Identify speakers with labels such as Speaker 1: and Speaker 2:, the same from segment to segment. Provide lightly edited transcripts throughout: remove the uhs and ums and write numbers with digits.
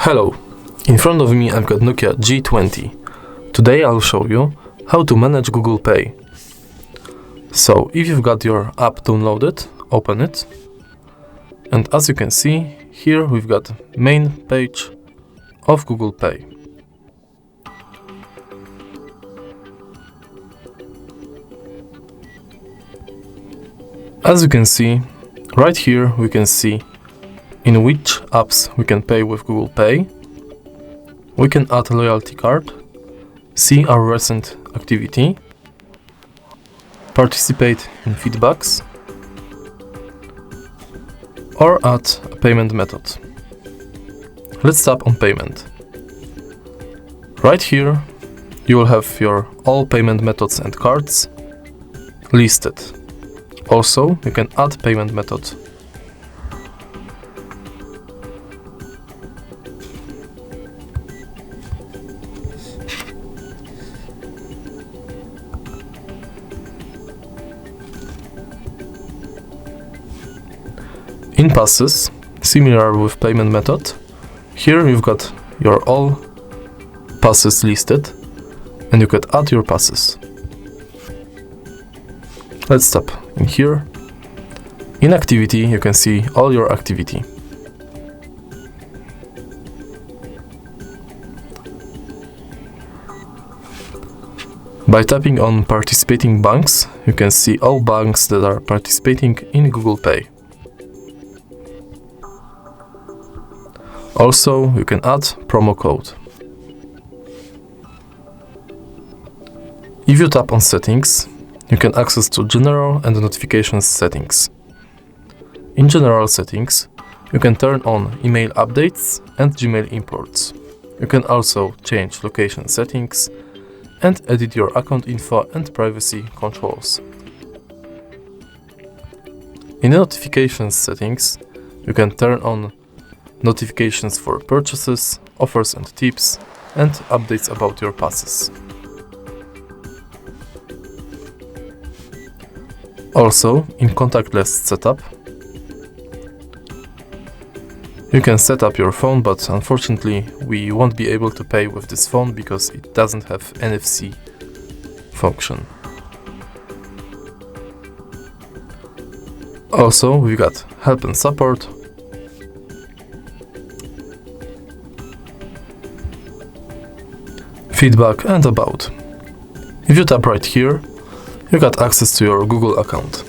Speaker 1: Hello, in front of me I've got NOKIA G20. Today I'll show you how to manage Google Pay. So if you've got your app downloaded, open it. And as you can see, here we've got main page of Google Pay. As you can see, right here we can see in which apps we can pay with Google Pay. We can add a loyalty card, see our recent activity, participate in feedbacks, or add a payment method. Let's tap on payment. Right here you will have your all payment methods and cards listed. Also, you can add payment method. In passes, similar with payment method, here you've got your all passes listed and you can add your passes. Let's tap in here. In activity you can see all your activity. By tapping on participating banks, you can see all banks that are participating in Google Pay. Also, you can add promo code. If you tap on settings, you can access to general and notifications settings. In general settings, you can turn on email updates and Gmail imports. You can also change location settings and edit your account info and privacy controls. In the notifications settings, you can turn on notifications for purchases, offers and tips, and updates about your passes. Also, in contactless setup, you can set up your phone, but unfortunately we won't be able to pay with this phone because it doesn't have NFC function. Also, we've got help and support, feedback and about. If you tap right here, you got access to your Google account.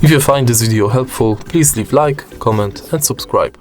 Speaker 1: If you find this video helpful, please leave like, comment and subscribe.